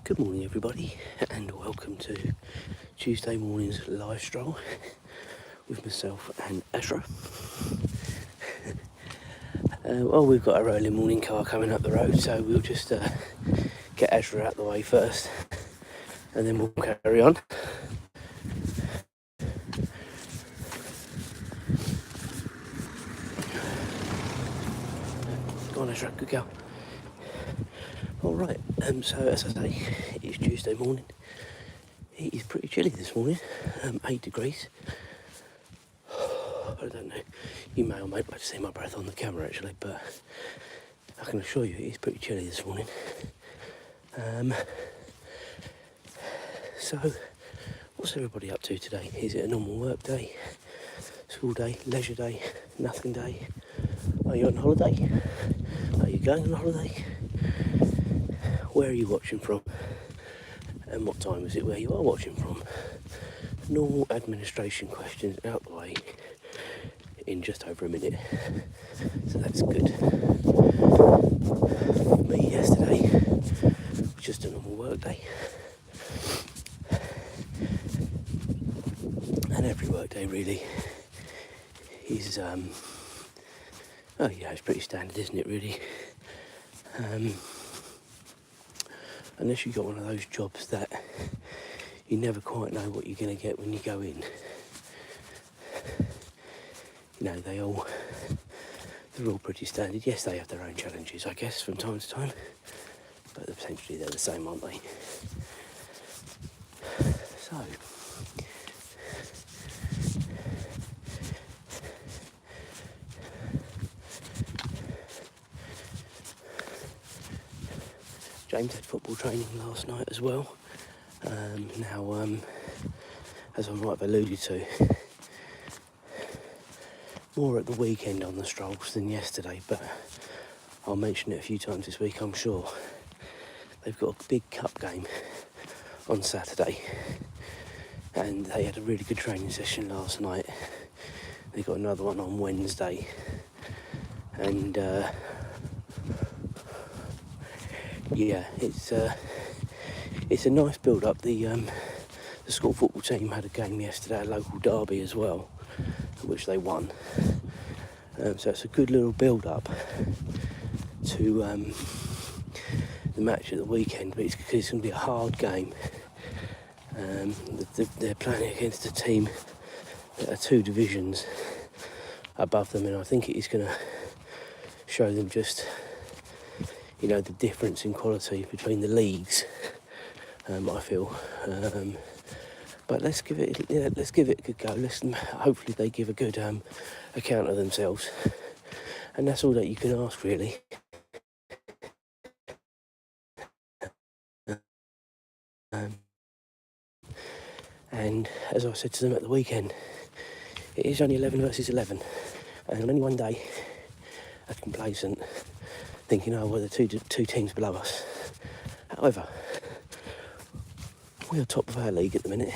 Good morning everybody, and welcome to Tuesday morning's live stroll with myself and Azra. Well, we've got our early morning car coming up the road, so we'll just get Azra out the way first and then we'll carry on. Go on Azra, good girl. Alright, so as I say, it's Tuesday morning. It is pretty chilly this morning, 8 degrees. I don't know, you may or may not see my breath on the camera actually, but I can assure you it is pretty chilly this morning. So, what's everybody up to today? Is it a normal work day, school day, leisure day, nothing day? Are you on holiday? Are you going on holiday? Where are you watching from? And what time is it where you are watching from? Normal administration questions out the way in just over a minute. So that's good. For me yesterday was just a normal work day. And every work day really is it's pretty standard, isn't it really? Unless you've got one of those jobs that you never quite know what you're going to get when you go in. You know, they're all pretty standard. Yes, they have their own challenges, I guess, from time to time, but essentially they're the same, aren't they? So, James had football training last night as well. As I might have alluded to, more at the weekend on the strolls than yesterday, but I'll mention it a few times this week, I'm sure. They've got a big cup game on Saturday, and they had a really good training session last night. They got another one on Wednesday, and it's a nice build-up. The school football team had a game yesterday, a local derby as well, which they won. So it's a good little build-up to the match at the weekend, but it's going to be a hard game. They're playing against a team that are 2 divisions above them, and I think it is going to show them just, you know, the difference in quality between the leagues. I feel, but let's give it a good go. Hopefully they give a good account of themselves, and that's all that you can ask really. And as I said to them at the weekend, it is only 11 versus 11, and on any one day, that's complacent, thinking, oh well, the two teams below us. However, we are top of our league at the minute,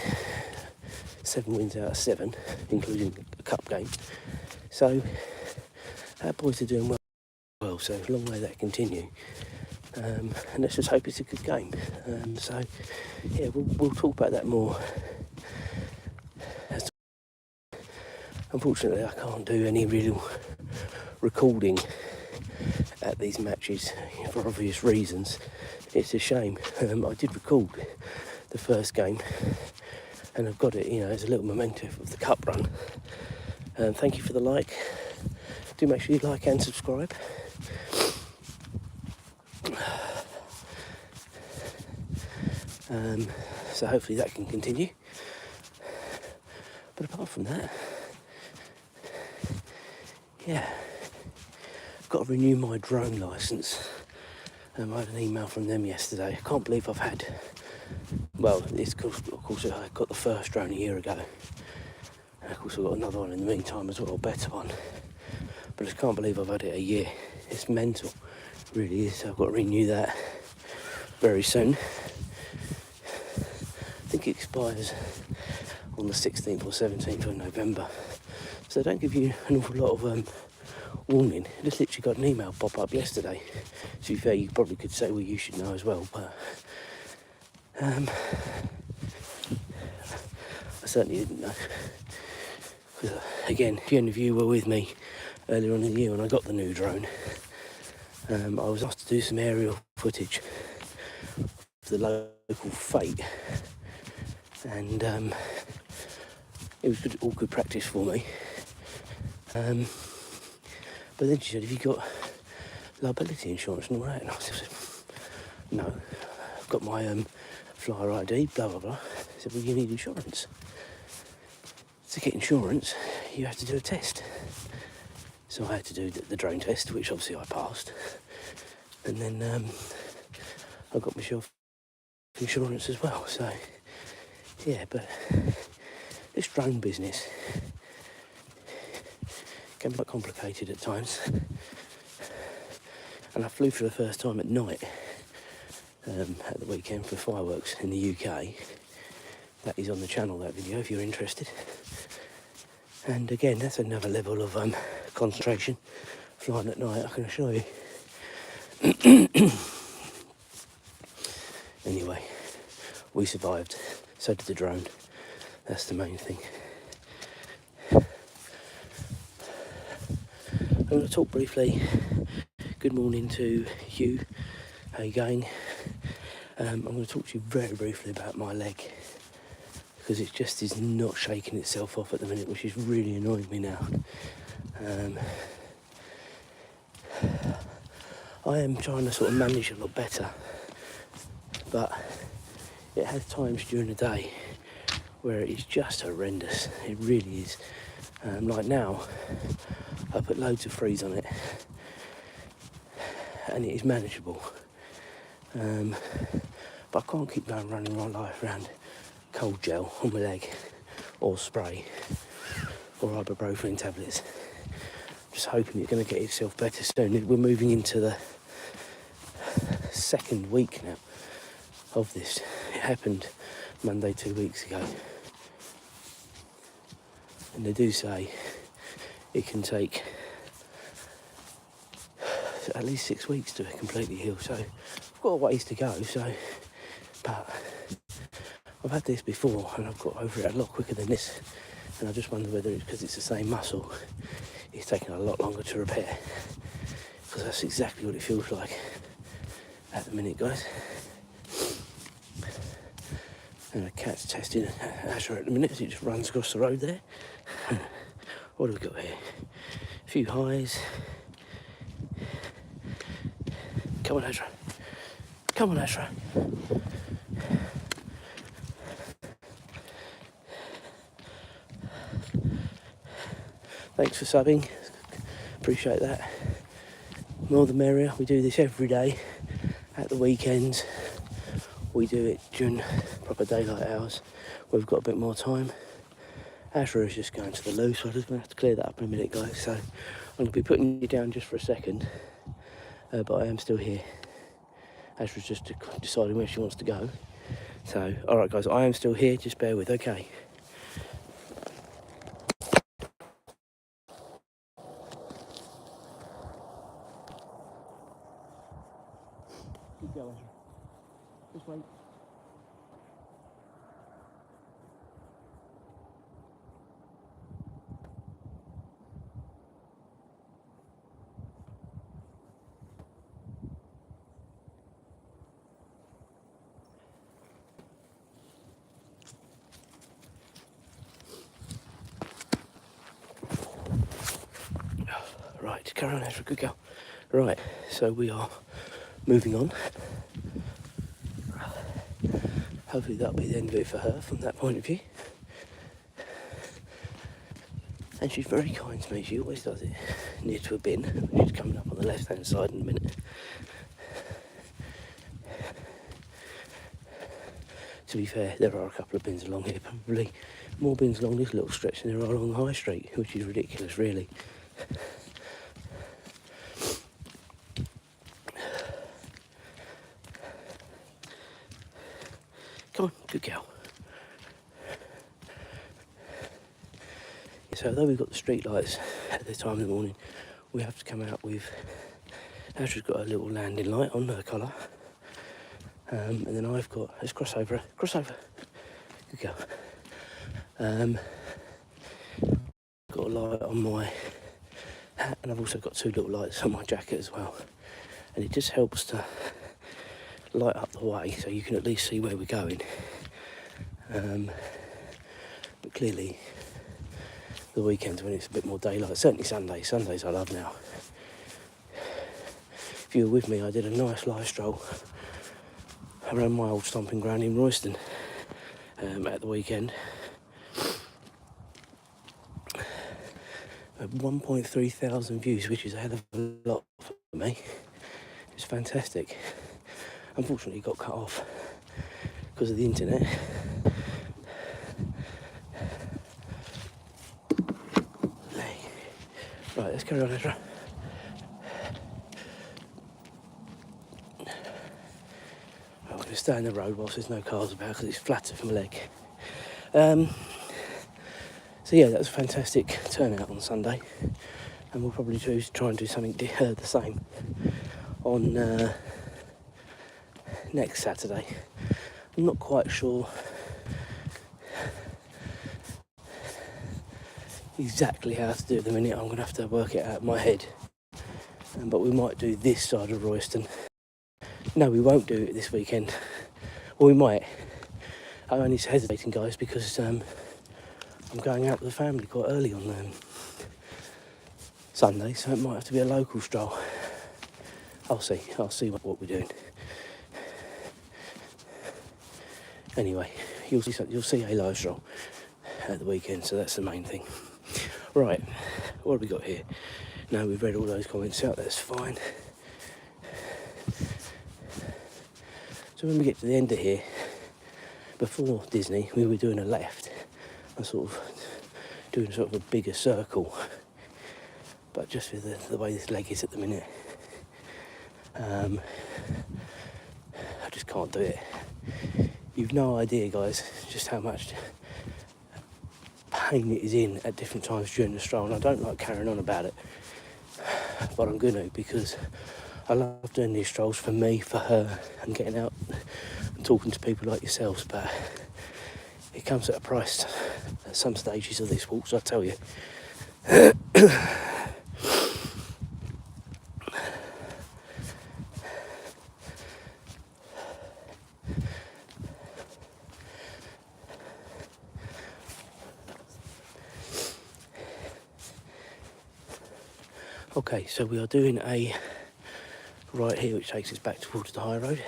7 wins out of 7, including a cup game. So our boys are doing well, so long may that continue. And let's just hope it's a good game. So yeah, we'll talk about that more. Unfortunately, I can't do any real recording at these matches for obvious reasons. It's a shame. I did record the first game, and I've got it, you know, as a little memento of the cup run. Thank you for the like. Do make sure you like and subscribe. So hopefully that can continue. But apart from that, yeah, I've got to renew my drone licence. I had an email from them yesterday. I can't believe I've had, well, it's of course I got the first drone a year ago, and of course I've got another one in the meantime as well, a better one, but I just can't believe I've had it a year. It's mental, it really is. I've got to renew that very soon. I think it expires on the 16th or 17th of November, so they don't give you an awful lot of warning. I just literally got an email pop up yesterday. To be fair, you probably could say, well, you should know as well, but I certainly didn't know. Again, if any of you were with me earlier on in the year when I got the new drone, I was asked to do some aerial footage of the local fete, and it was all good practice for me. But then she said, "Have you got liability insurance and all that?" And I said, "No, I've got my flyer ID, blah blah blah." I said, "Well, you need insurance. To get insurance, you have to do a test." So I had to do the drone test, which obviously I passed. And then I got myself insurance as well. So, yeah, but this drone business can be quite complicated at times. And I flew for the first time at night at the weekend for fireworks in the UK. That is on the channel, that video, if you're interested. And again, that's another level of concentration, flying at night, I can assure you. Anyway, we survived. So did the drone. That's the main thing. I'm going to talk briefly. Good morning to you. How you going? I'm going to talk to you very briefly about my leg, because it just is not shaking itself off at the minute, which is really annoying me now. I am trying to sort of manage a lot better, but it has times during the day where it is just horrendous. It really is. Like now, I put loads of freeze on it, and it is manageable. But I can't keep going running my life around cold gel on my leg, or spray, or ibuprofen tablets. Just hoping it's going to get itself better soon. We're moving into the second week now of this. It happened Monday 2 weeks ago, and they do say it can take at least 6 weeks to completely heal, so I've got a ways to go. But I've had this before and I've got over it a lot quicker than this, and I just wonder whether it's because it's the same muscle, it's taking a lot longer to repair, because that's exactly what it feels like at the minute, guys. And the cat's testing Azra at the minute as he just runs across the road there. What have we got here? A few highs. Come on, Azra. Come on, Azra. Thanks for subbing. Appreciate that. More the merrier. We do this every day at the weekends. We do it during proper daylight hours. We've got a bit more time. Azra is just going to the loo, so I'm just going to have to clear that up in a minute, guys. So I'm going to be putting you down just for a second, but I am still here. Azra's just deciding where she wants to go. So, alright guys, I am still here, just bear with, okay. Good go, Azra. Just wait. Right, carry on, Azra, good girl. Right, so we are moving on. Hopefully that'll be the end of it for her from that point of view. And she's very kind to me, she always does it near to a bin, which is coming up on the left hand side in a minute. To be fair, there are a couple of bins along here, probably more bins along this little stretch than there are along the high street, which is ridiculous really. Come on, good girl. So although we've got the street lights at this time in the morning, we have to come out with... Azra's got a little landing light on her collar. And then I've got, let's cross over, good girl. Got a light on my hat, and I've also got 2 little lights on my jacket as well. And it just helps to light up the way so you can at least see where we're going. But clearly, the weekends when it's a bit more daylight, certainly Sundays I love now. If you were with me, I did a nice live stroll around my old stomping ground in Royston at the weekend. 1.3 thousand views, which is a hell of a lot for me. It's fantastic. Unfortunately, it got cut off because of the internet. Right, let's carry on, Azra. I'm going to stay in the road whilst there's no cars about because it's flatter for my leg. So yeah, that was a fantastic turnout on Sunday, and we'll probably try and do something the same on next Saturday. I'm not quite sure exactly how to do it at the minute. I'm going to have to work it out in my head, but we might do this side of Royston. No, we won't do it this weekend. Or we might. I'm only hesitating, guys, because I'm going out with the family quite early on Sunday, so it might have to be a local stroll. I'll see what we're doing. Anyway, you'll see a live stroll at the weekend, so that's the main thing. Right, what have we got here? Now we've read all those comments out, that's fine. So when we get to the end of here, before Disney, we were doing a left, and doing a bigger circle, but just with the way this leg is at the minute, I just can't do it. You've no idea, guys, just how much pain it is in at different times during the stroll, and I don't like carrying on about it, but I'm going to, because I love doing these strolls for me, for her, and getting out and talking to people like yourselves, but it comes at a price at some stages of this walk, so I tell you. Okay, so we are doing a right here which takes us back towards the high road.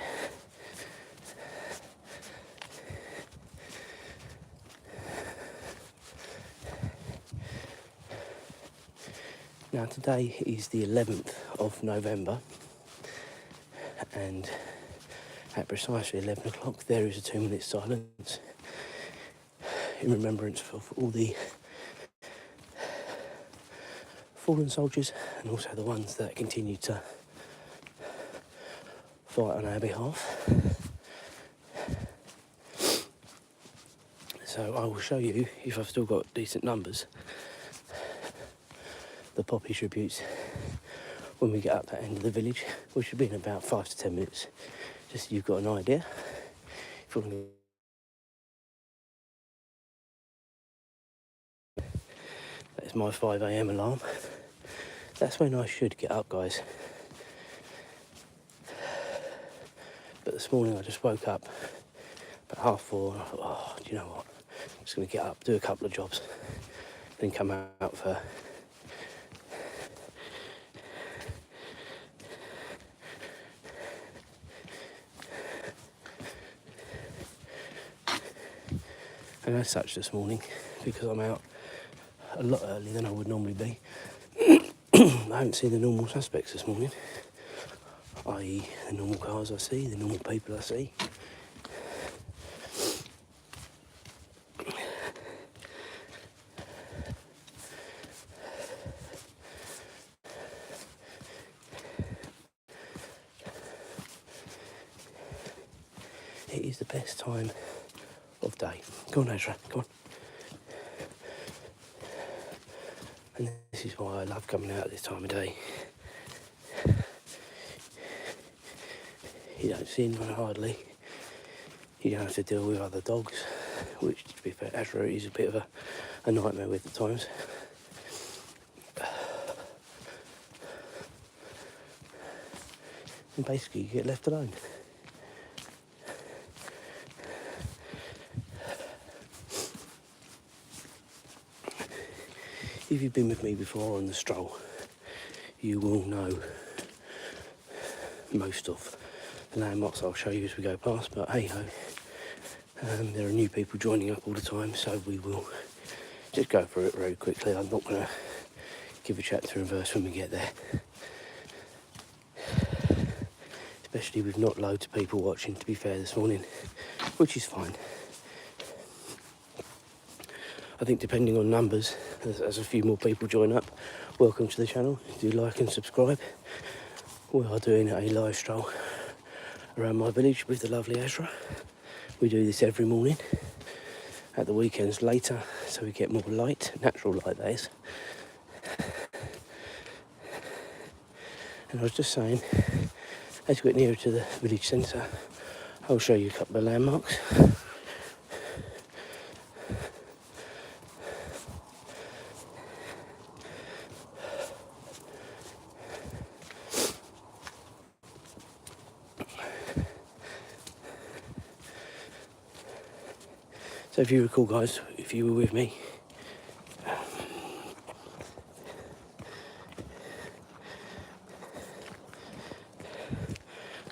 Now today is the 11th of November, and at precisely 11 o'clock there is a 2-minute silence in remembrance of all the fallen soldiers and also the ones that continue to fight on our behalf. So I will show you, if I've still got decent numbers, the poppy tributes when we get up that end of the village, which should be in about 5 to 10 minutes, just so you've got an idea. If you want to... That's my 5 AM alarm. That's when I should get up, guys. But this morning I just woke up about 4:30 and I thought, oh, do you know what? I'm just going to get up, do a couple of jobs, then come out for... And as such this morning, because I'm out a lot earlier than I would normally be, I haven't seen the normal suspects this morning, i.e. the normal cars I see, the normal people I see. It is the best time of day. Go on, Azra, go on. And this is why I love coming out at this time of day. You don't see anyone hardly. you don't have to deal with other dogs, which, to be fair, Azra is a bit of a nightmare with at times. And basically you get left alone. If you've been with me before on the stroll, you will know most of the landmarks I'll show you as we go past, but hey ho, there are new people joining up all the time, so we will just go through it very quickly. I'm not going to give a chapter and verse when we get there, especially with not loads of people watching, to be fair, this morning, which is fine. I think depending on numbers, as a few more people join up, welcome to the channel. Do like and subscribe. We are doing a live stroll around my village with the lovely Azra. We do this every morning, at the weekends later, so we get more light, natural light that is. And I was just saying, as we get nearer to the village centre, I'll show you a couple of landmarks. So if you recall, guys, if you were with me,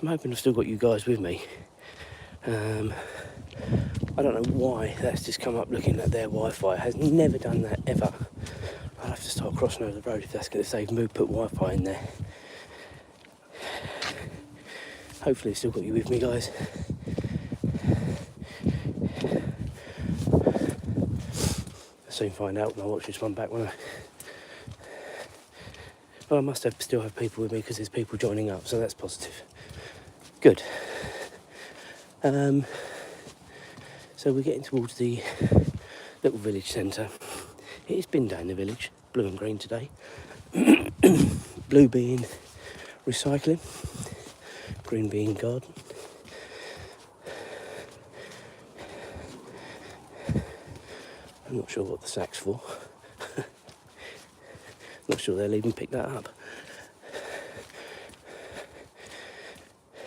I'm hoping I've still got you guys with me. I don't know why that's just come up looking at their Wi-Fi. It has never done that ever. I'll have to start crossing over the road if that's going to save me. Put Wi-Fi in there. Hopefully, I've still got you with me, guys. I'll soon find out when I watch this one back, won't I? Well, I must still have people with me because there's people joining up, so that's positive. Good. So we're getting towards the little village centre. It is bin day in the village, blue and green today. Blue being recycling, green being garden. I'm not sure what the sack's for. Not sure they'll even pick that up.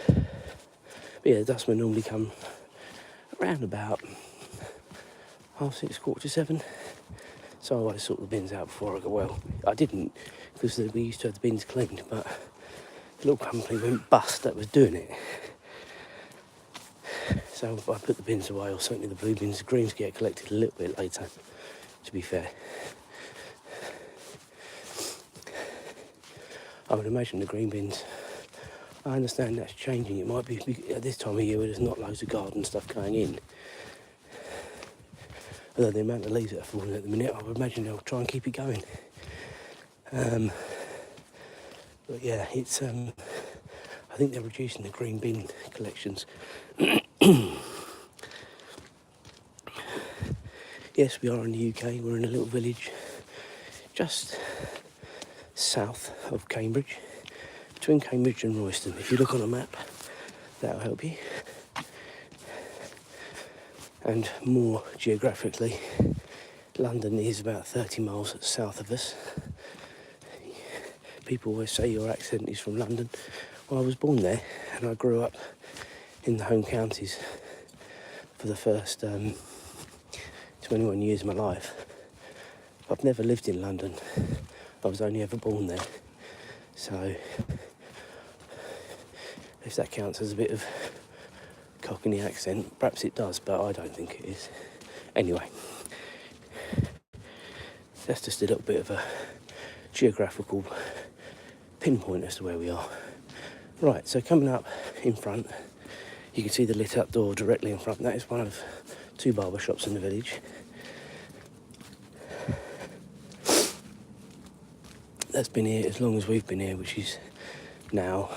But yeah, the dustmen normally come around about 6:30, 6:45. So I always sort the bins out before I go. Well, I didn't, because we used to have the bins cleaned, but the little company went bust that was doing it. So I put the bins away, or certainly the blue bins. The greens get collected a little bit later, to be fair. I would imagine the green bins, I understand that's changing. It might be at this time of year where there's not loads of garden stuff going in. Although the amount of leaves that are falling at the minute, I would imagine they'll try and keep it going. But yeah, it's I think they're reducing the green bin collections. Yes, we are in the UK. We're in a little village just south of Cambridge, between Cambridge and Royston. If you look on a map, that'll help you. And more geographically, London is about 30 miles south of us. People always say your accent is from London. Well, I was born there and I grew up in the home counties for the first 21 years of my life. I've never lived in London. I was only ever born there. So, if that counts as a bit of Cockney accent, perhaps it does, but I don't think it is. Anyway, that's just a little bit of a geographical pinpoint as to where we are. Right, so coming up in front, you can see the lit up door directly in front. That is one of 2 barber shops in the village. That's been here as long as we've been here, which is now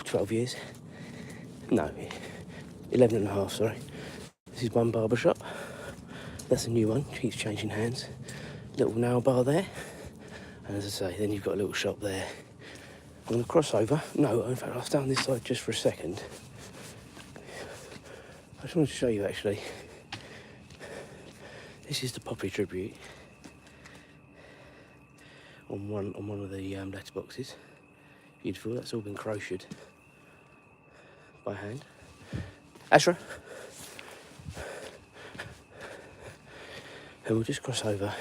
12 years. No, 11 and a half, sorry. This is one barber shop. That's a new one, keeps changing hands. Little nail bar there. And as I say, then you've got a little shop there. I'm going to cross over. No, in fact, I'll stay on this side just for a second. just wanted to show you actually. This is the poppy tribute on one of the letterboxes. Beautiful. That's all been crocheted by hand. Azra. And we'll just cross over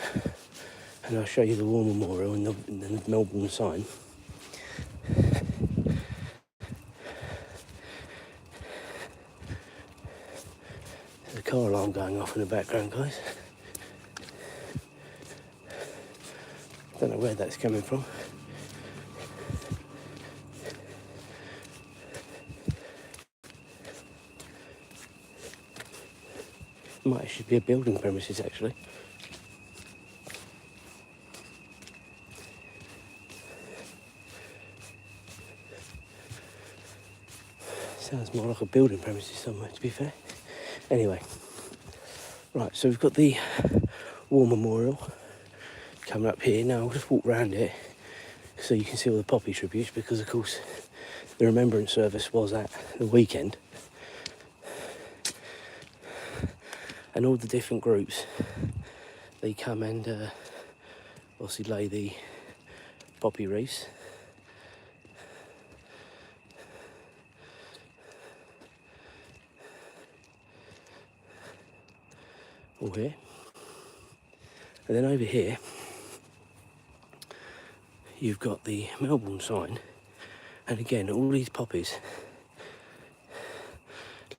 and I'll show you the War Memorial and the Melbourne sign. There's a car alarm going off in the background, guys. Don't know where that's coming from. Might actually be a building premises actually. Sounds more like a building premises somewhere, to be fair. Anyway, right, so we've got the War Memorial coming up here. Now I'll just walk around it so you can see all the poppy tributes, because of course the remembrance service was at the weekend. And all the different groups, they come and obviously lay the poppy wreaths. All here. And then over here, you've got the Melbourne sign. And again, all these poppies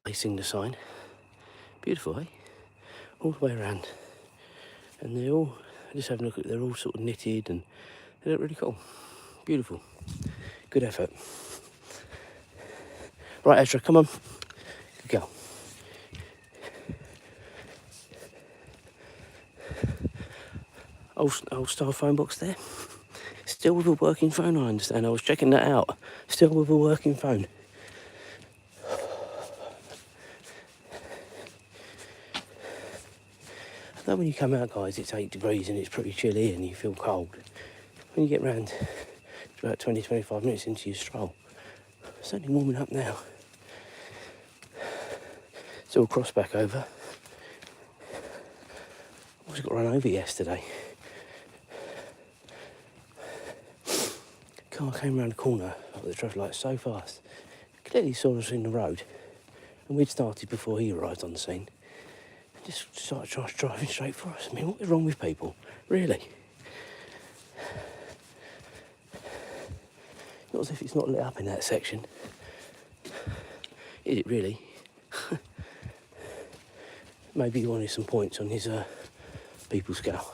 lacing the sign. Beautiful, eh? All the way around. And they're all, just having a look at, they're all sort of knitted and they look really cool. Beautiful. Good effort. Right, Azra, come on. Good girl. Old style phone box there. Still with a working phone, I understand. I was checking that out. Still with a working phone. Now when you come out, guys, it's 8 degrees and it's pretty chilly and you feel cold. When you get round to about 20-25 minutes into your stroll, it's certainly warming up now. It's all crossed back over. I almost got run over yesterday. Car came around the corner of the traffic light so fast, clearly saw us in the road, and we'd started before he arrived on the scene. Just started driving straight for us. I mean, what is wrong with people? Really? Not as if it's not lit up in that section. Is it really? Maybe he wanted some points on his people scale.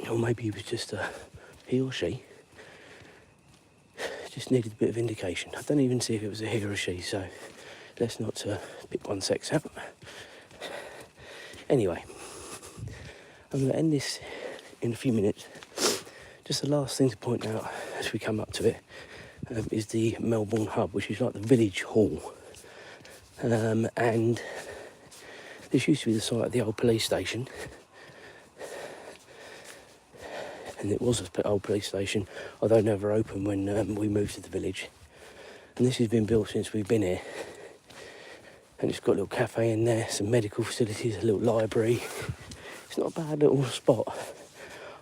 Or maybe he was just he or she just needed a bit of indication. I don't even see if it was a he or a she, so let's not pick one sex out. Anyway, I'm going to end this in a few minutes. Just the last thing to point out as we come up to it is the Melbourne Hub, which is like the village hall. And this used to be the site of the old police station. And it was an old police station, although never opened when we moved to the village. And this has been built since we've been here. And it's got a little cafe in there, some medical facilities, a little library. It's not a bad little spot.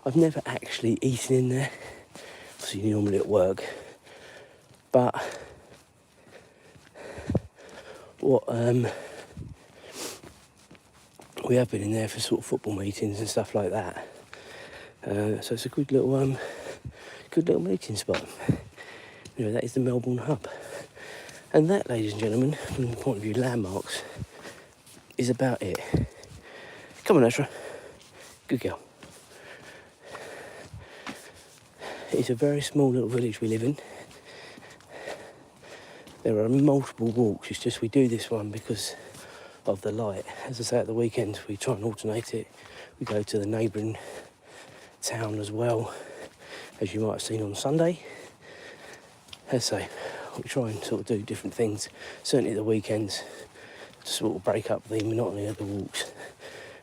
I've never actually eaten in there. Obviously normally at work. But what we have been in there for sort of football meetings and stuff like that. So it's a good little meeting spot. Anyway, that is the Melbourne Hub. And that, ladies and gentlemen, from the point of view landmarks, is about it. Come on, Azra. Good girl. It's a very small little village we live in. There are multiple walks. It's just we do this one because of the light. As I say, at the weekends we try and alternate it. We go to the neighbouring town as well, as you might have seen on Sunday. As I say, we try and sort of do different things, certainly at the weekends, to sort of break up the monotony of the walks.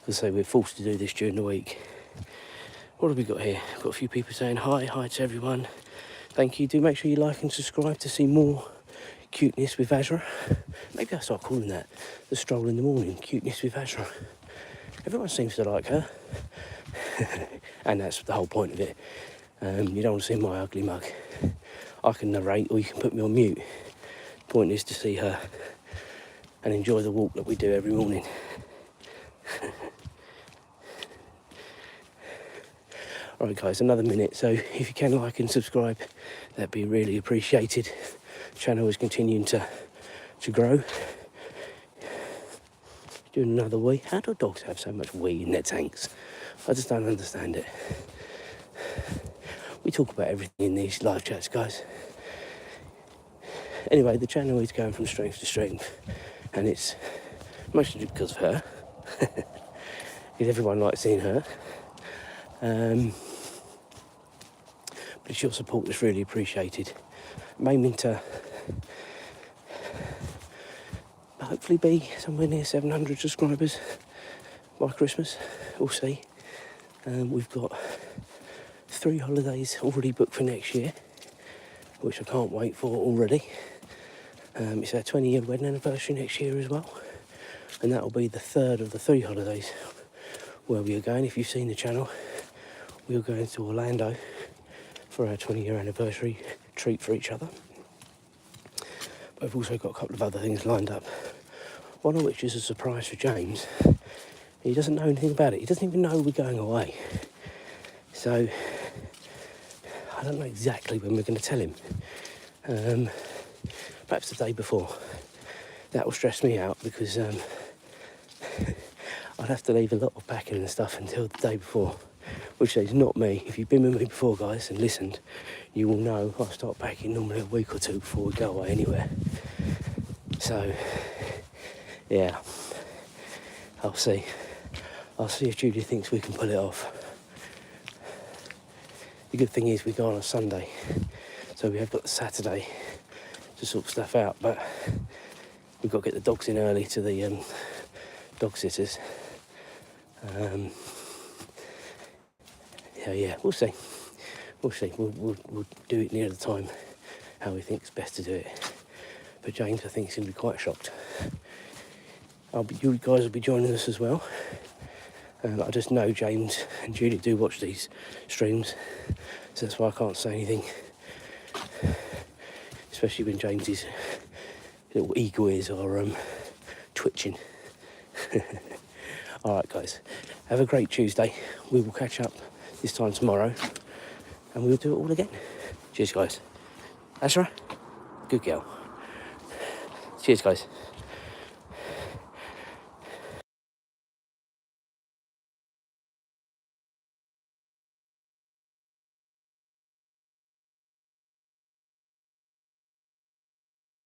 As I say, we're forced to do this during the week. What have we got here? We've got a few people saying hi to everyone. Thank you. Do make sure you like and subscribe to see more cuteness with Azra. Maybe I'll start calling that the stroll in the morning, cuteness with Azra. Everyone seems to like her. And that's the whole point of it. You don't want to see my ugly mug. I can narrate or you can put me on mute. The point is to see her and enjoy the walk that we do every morning. Alright guys, another minute, so if you can like and subscribe, that'd be really appreciated. The channel is continuing to grow. Doing another wee. How do dogs have so much wee in their tanks? I just don't understand it. We talk about everything in these live chats, guys. Anyway, the channel is going from strength to strength, and it's mostly because of her. Because everyone likes seeing her. But it's your support that's really appreciated. I'm aiming to hopefully be somewhere near 700 subscribers by Christmas. We'll see. We've got 3 holidays already booked for next year, which I can't wait for already. It's our 20-year wedding anniversary next year as well, and that'll be the 3rd of the 3 holidays where we are going. If you've seen the channel, we are going to Orlando for our 20-year anniversary treat for each other. But we've also got a couple of other things lined up, one of which is a surprise for James. He doesn't know anything about it. He doesn't even know we're going away. So I don't know exactly when we're going to tell him. Perhaps the day before. That will stress me out because I'd have to leave a lot of packing and stuff until the day before, which is not me. If you've been with me before, guys, and listened, you will know I start packing normally a week or 2 before we go away anywhere. So, yeah, I'll see. I'll see if Judy thinks we can pull it off. The good thing is we go on a Sunday, so we have got the Saturday to sort stuff out, but we've got to get the dogs in early to the dog sitters. Yeah, we'll see. We'll see. We'll do it near the time how we think it's best to do it. But James, I think, is going to be quite shocked. You guys will be joining us as well. I just know James and Judy do watch these streams, so that's why I can't say anything. Especially when James's little eagle ears are twitching. Alright guys, have a great Tuesday. We will catch up this time tomorrow and we'll do it all again. Cheers guys. Azra, good girl. Cheers guys.